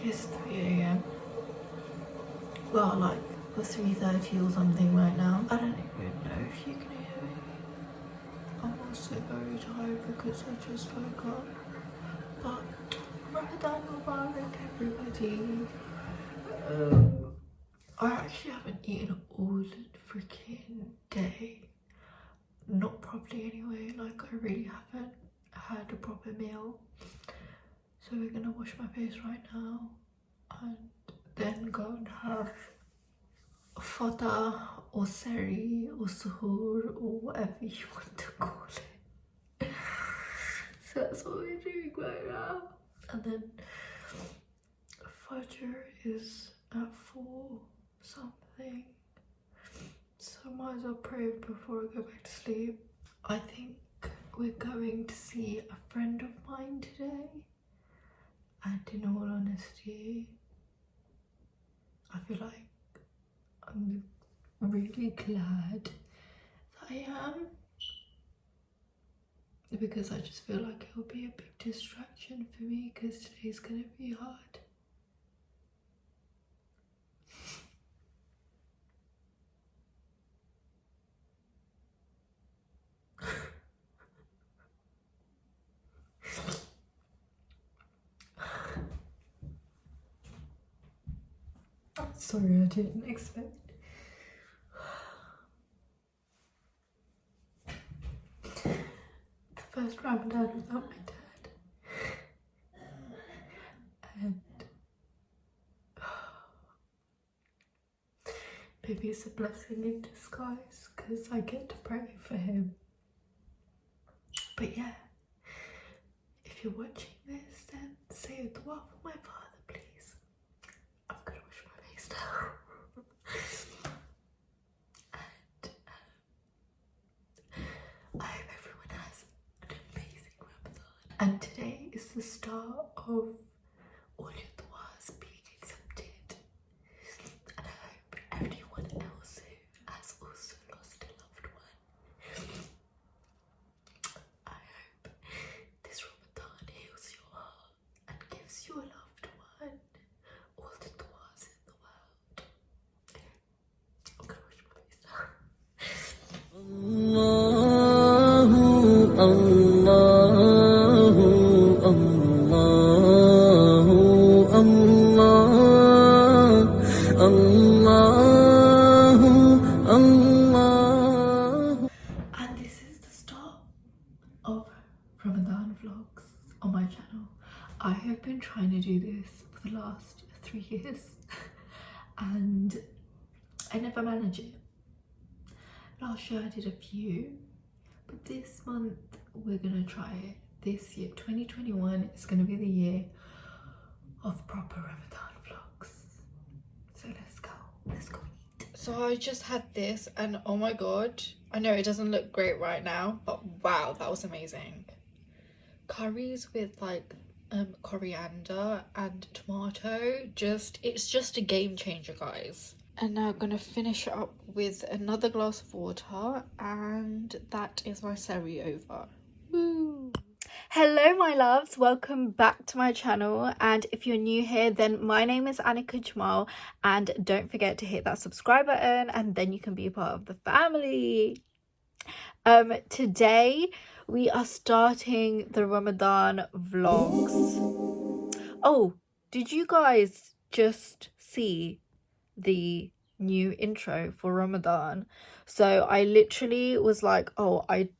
It's 3 a.m. Well, like, or 3:30 or something right now. I don't even know if you can hear me. I'm also very tired because I just woke up. But Ramadan Mubarak, everybody. I actually haven't eaten all freaking day. Not properly anyway, like I really haven't had a proper meal. So we're gonna wash my face right now and then go and have fata or seri or suhoor or whatever you want to call it. So that's what we're doing right now. And then Fajr is at 4 something. So I might as well pray before I go back to sleep. I think we're going to see a friend of mine today. And in all honesty, I feel like I'm really glad that I am. Because I just feel like it'll be a big distraction for me because today's gonna be hard. Sorry, I didn't expect. The first Ramadan without my dad. And maybe it's a blessing in disguise because I get to pray for him. But yeah, if you're watching this, then say a dua for my father, please. I'm gonna wash my face now. And I hope everyone has an amazing Ramadan. And today is the start of all your duas being accepted. And I hope everyone else who has also lost a loved one, I hope this Ramadan heals your heart and gives your loved one all the duas in the world. I'm gonna wash my face now. And this is the start of Ramadan vlogs on my channel. I have been trying to do this for the last 3 years and I never manage it. Last year I did a few, but this month we're gonna try it. This year, 2021, is gonna be the year of proper Ramadan vlogs. So let's go eat. So I just had this and oh my god, I know it doesn't look great right now, but wow, that was amazing. Curries with like coriander and tomato, it's just a game changer, guys. And now I'm gonna finish up with another glass of water, and that is my seri over. Woo! Hello my loves, welcome back to my channel, and if you're new here then my name is Anika Jamal, and don't forget to hit that subscribe button and then you can be a part of the family. Today we are starting the Ramadan vlogs. Oh, did you guys just see the new intro for Ramadan? So I literally was like, oh, I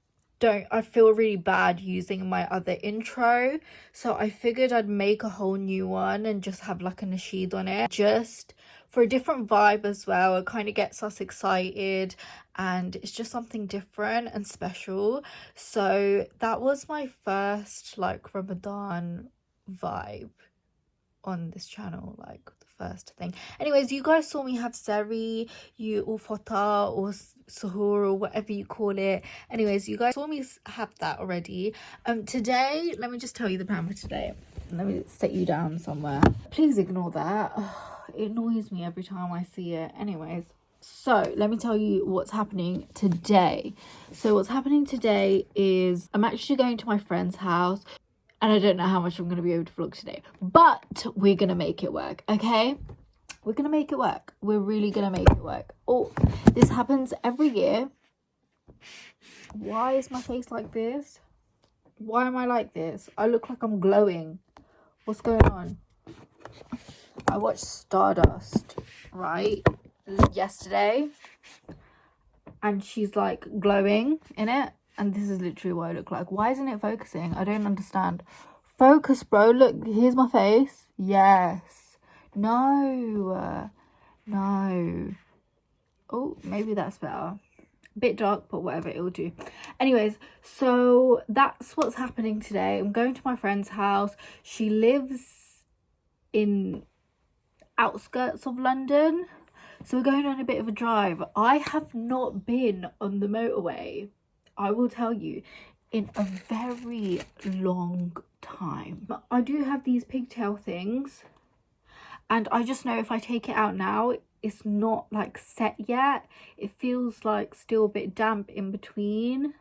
feel really bad using my other intro, so I figured I'd make a whole new one and just have like a nasheed on it, just for a different vibe as well. It kind of gets us excited and it's just something different and special. So that was my first like Ramadan vibe on this channel, like the first thing. Anyways, you guys saw me have seri, or fata or suhoor or whatever you call it. Anyways, you guys saw me have that already. Today, let me just tell you the plan for today. Let me set you down somewhere. Please ignore that. It annoys me every time I see it. Anyways, so let me tell you what's happening today. So what's happening today is I'm actually going to my friend's house. And I don't know how much I'm going to be able to vlog today. But we're going to make it work, okay? We're going to make it work. We're really going to make it work. Oh, this happens every year. Why is my face like this? Why am I like this? I look like I'm glowing. What's going on? I watched Stardust, right, yesterday. And she's like glowing in it. And this is literally what I look like. Why isn't it focusing? I don't understand. Focus, bro. Look, here's my face. Yes. No. No. Oh, maybe that's better. A bit dark, but whatever, it'll do. Anyways, so that's what's happening today. I'm going to my friend's house. She lives in outskirts of London. So we're going on a bit of a drive. I have not been on the motorway, I will tell you, in a very long time. But I do have these pigtail things. And I just know if I take it out now, it's not like set yet. It feels like still a bit damp in between.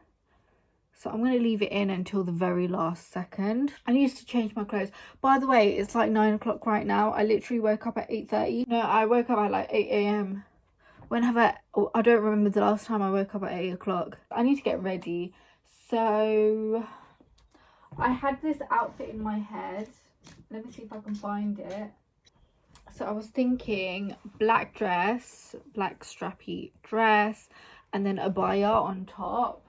So I'm going to leave it in until the very last second. I need to change my clothes. By the way, it's like 9 o'clock right now. I literally woke up at 8:30. No, I woke up at like 8 a.m. I don't remember the last time I woke up at 8 o'clock. I need to get ready. So I had this outfit in my head. Let me see if I can find it. So I was thinking black dress, black strappy dress, and then a abaya on top.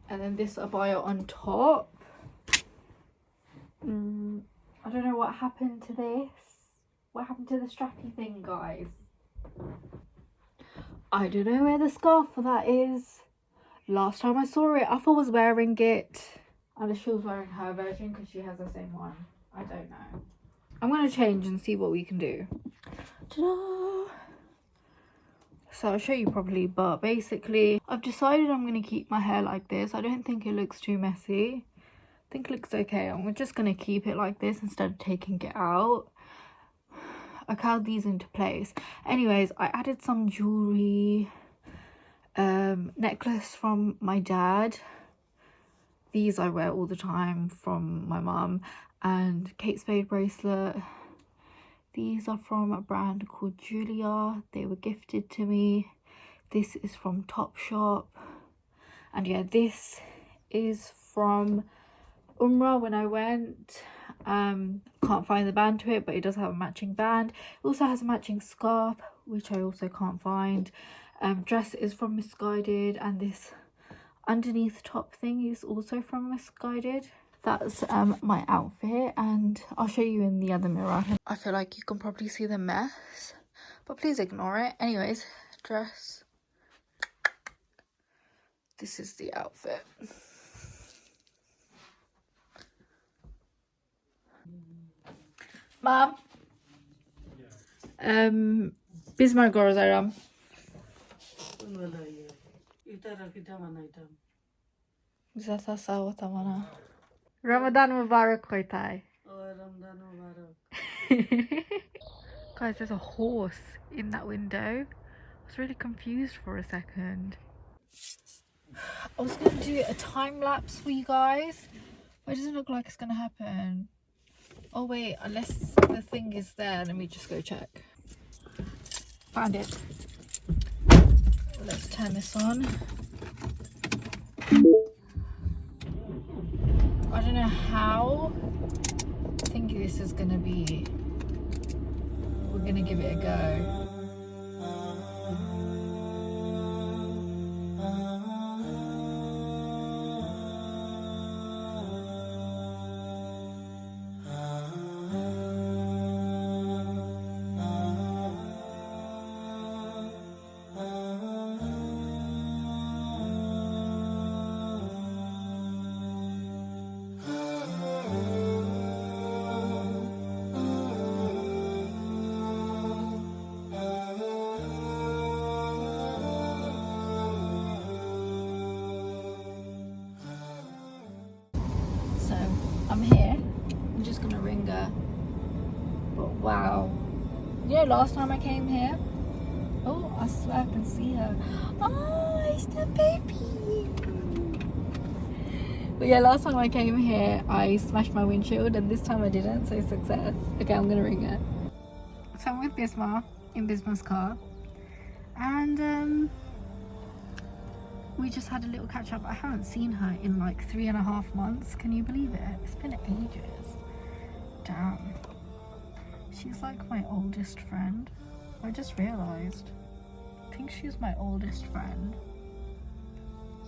And then this abaya on top. I don't know what happened to this. What happened to the strappy thing, guys? I don't know where the scarf for that is. Last time I saw it, Alpha was wearing it. Unless she was wearing her version because she has the same one. I don't know. I'm going to change and see what we can do. Ta-da! So I'll show you properly, but basically I've decided I'm going to keep my hair like this. I don't think it looks too messy. I think it looks okay. I'm just going to keep it like this instead of taking it out. I curled these into place. Anyways, I added some jewelry, necklace from my dad. These I wear all the time from my mum. And Kate Spade bracelet. These are from a brand called Julia. They were gifted to me. This is from Topshop. And yeah, this is from Umrah when I went. Can't find the band to it, but it does have a matching band. It also has a matching scarf, which I also can't find. Dress is from Misguided, and this underneath top thing is also from Misguided. That's my outfit, and I'll show you in the other mirror. I feel like you can probably see the mess, but please ignore it. Anyways, dress. This is the outfit. Mom? Bismar Gorozaram. Zata Sawatamana. Ramadan Mubarak Khoitai. Oh, Ramadan Mubarak. Guys, there's a horse in that window. I was really confused for a second. I was going to do a time lapse for you guys, but it doesn't look like it's going to happen. Oh wait, unless the thing is there, let me just go check. Found it. Let's turn this on. I don't know how. I think this is gonna be. We're gonna give it a go. I'm here. I'm just gonna ring her. But wow. You know, last time I came here, I swear I can see her. Oh, it's the baby. But yeah, last time I came here, I smashed my windshield, and this time I didn't, so success. Okay, I'm gonna ring her. So I'm with Bisma in Bisma's car, and we just had a little catch up. I haven't seen her in like 3.5 months. Can you believe it? It's been ages. Damn. She's like my oldest friend. I just realised. I think she's my oldest friend.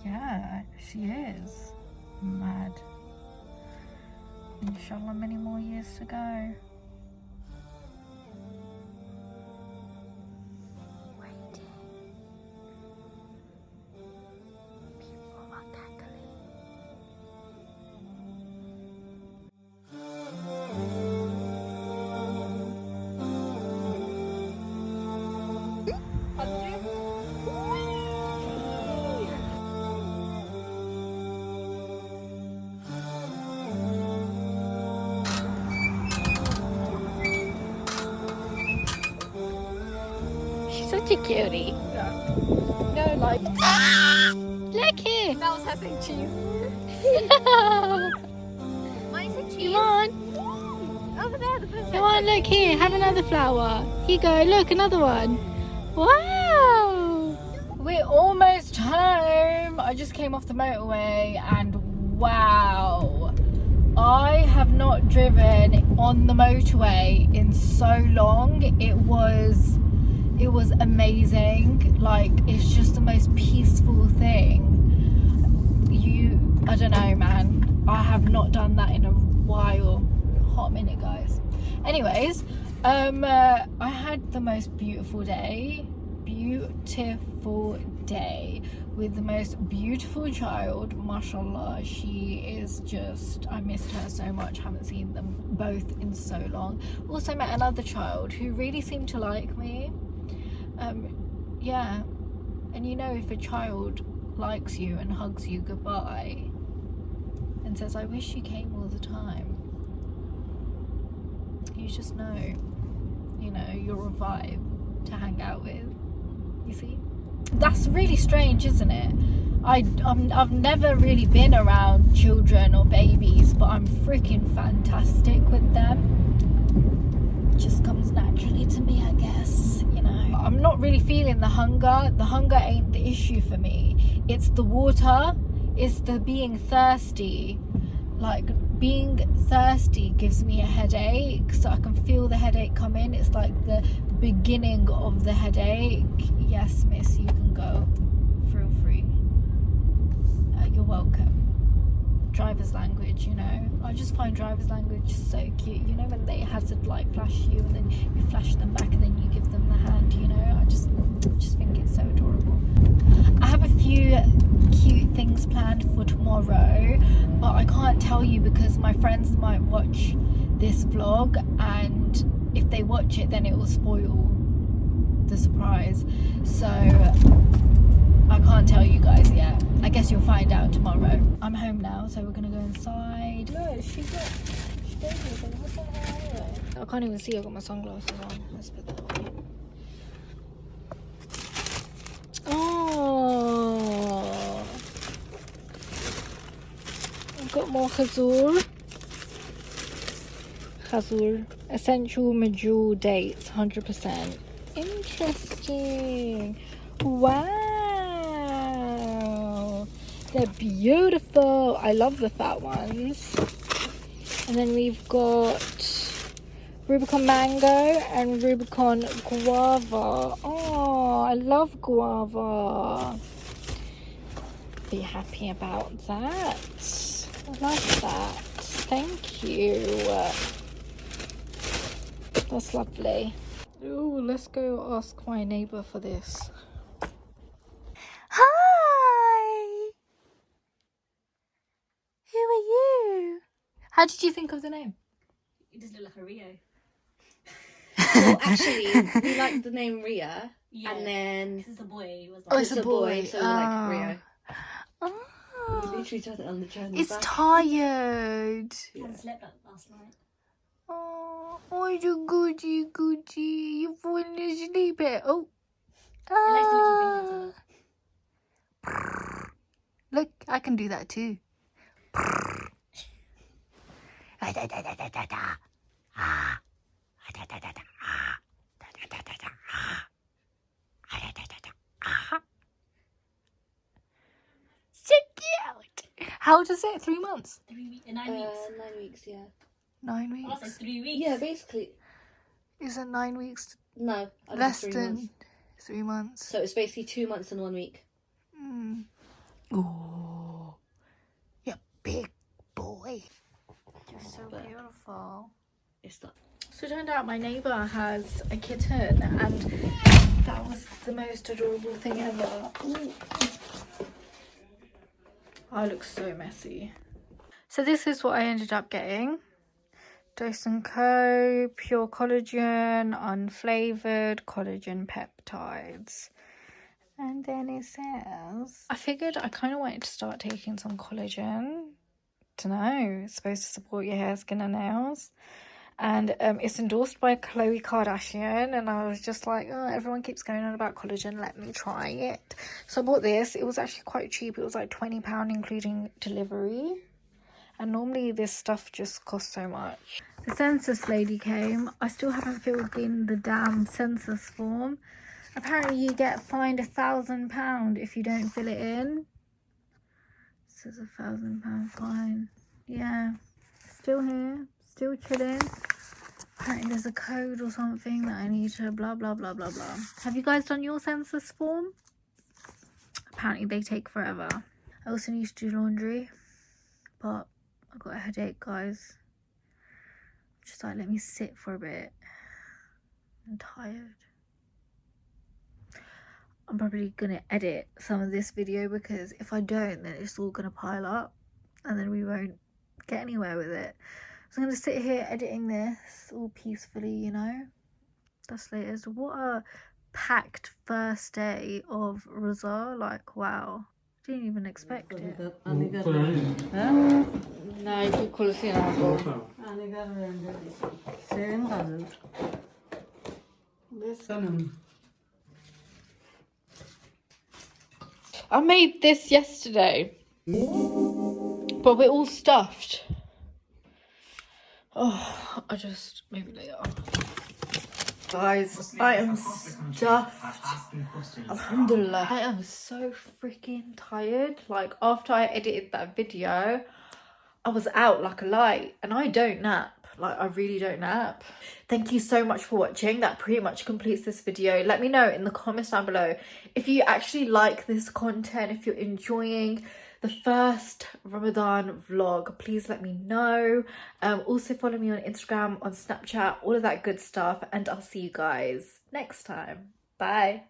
Yeah, she is. Mad. Inshallah, many more years to go. Waiting. People are cackling. She's such a cutie. No, like. Look here. That was her saying cheese. Mine said cheese. Come on. Over there, the first Come on, look here. Have another flower. Here you go. Look, another one. Wow. We're almost home. I just came off the motorway and wow. I have not driven on the motorway in so long. It was amazing. Like, it's just the most peaceful thing. I don't know, man. I have not done that in a while. Hot minute, guys. Anyways, I had the most beautiful day with the most beautiful child. Mashallah, she is just, I missed her so much. Haven't seen them both in so long. Also met another child who really seemed to like me. Yeah, and you know, if a child likes you and hugs you goodbye and says, I wish you came all the time, you just know, you know, you're a vibe to hang out with. You see, that's really strange, isn't it? I've never really been around children or babies, but I'm freaking fantastic with them. It just comes naturally to me, I guess. You know, I'm not really feeling the hunger. The hunger ain't the issue for me. It's the water. It's the being thirsty. Like, being thirsty gives me a headache, so I can feel the headache come in. It's like the beginning of the headache. Yes, miss, you can go. Feel free. You're welcome. Driver's language, you know. I just find driver's language so cute. You know, when they hazard like flash you and then you flash them back and then you give them the hand, you know. I just think it's so adorable. I have a few cute things planned for tomorrow, but I can't tell you because my friends might watch this vlog, and if they watch it then it will spoil the surprise, so I can't tell you guys yet. I guess you'll find out tomorrow. I'm home now, so we're gonna go inside. No, she gave me something. What's on her anyway? I can't even see. I've got my sunglasses on. Let's put that on. Oh, I've got more khazur. Essential medjool dates, 100%. Interesting. Wow, they're beautiful. I love the fat ones. And then we've got Rubicon mango and Rubicon guava. Oh, I love guava. Be happy about that. I love that. Thank you. That's lovely. Ooh, let's go ask my neighbour for this. Hi! Who are you? How did you think of the name? You just look like a Rio. Well, actually, we like the name Ria, and then This is a boy. It was Oh, like, it's a boy. so we like Rio. We Oh, literally done it on the journey it's back. tired. I slept like last night. Oh, you goody. You falling asleep. Oh. It likes to lick your fingers. Look, I can do that too. So cute. How old is it? 3 months? 3 weeks. 9 weeks. 9 weeks, yeah. 9 I weeks. said 3 weeks. Yeah, basically. Is it 9 weeks? No, I think Less 3 than months. 3 months. So it's basically 2 months and 1 week. Mm. Oh, you big boy. You're so beautiful. It's not. So it turned out my neighbour has a kitten, and that was the most adorable thing ever. Ooh. I look so messy. So this is what I ended up getting. Dose & Co, pure collagen, unflavoured collagen peptides. And then it says, I figured I kind of wanted to start taking some collagen. Dunno, it's supposed to support your hair, skin and nails. And it's endorsed by Khloe Kardashian, and I was just like, oh, everyone keeps going on about collagen, let me try it. So I bought this. It was actually quite cheap. It was like £20 including delivery, and normally this stuff just costs so much. The census lady came. I still haven't filled in the damn census form. Apparently you get fined £1,000 if you don't fill it in. This is £1,000 fine. Yeah, still here, still chilling. Apparently there's a code or something that I need to blah blah blah blah blah. Have you guys done your census form? Apparently they take forever. I also need to do laundry, but I've got a headache, guys. Just like, let me sit for a bit. I'm tired. I'm probably gonna edit some of this video, because if I don't, then it's all gonna pile up and then we won't get anywhere with it. So I'm gonna sit here editing this all peacefully, you know. That's latest. What a packed first day of Rosa. Like, wow, didn't even expect it. I made this yesterday, but we're all stuffed. Oh, maybe later. Guys, I am stuffed. Alhamdulillah. I am so freaking tired. Like, after I edited that video, I was out like a light, and I don't nap. Like, I really don't nap. Thank you so much for watching. That pretty much completes this video. Let me know in the comments down below if you actually like this content, if you're enjoying the first Ramadan vlog. Please let me know. Also follow me on Instagram, on Snapchat, all of that good stuff, and I'll see you guys next time. Bye.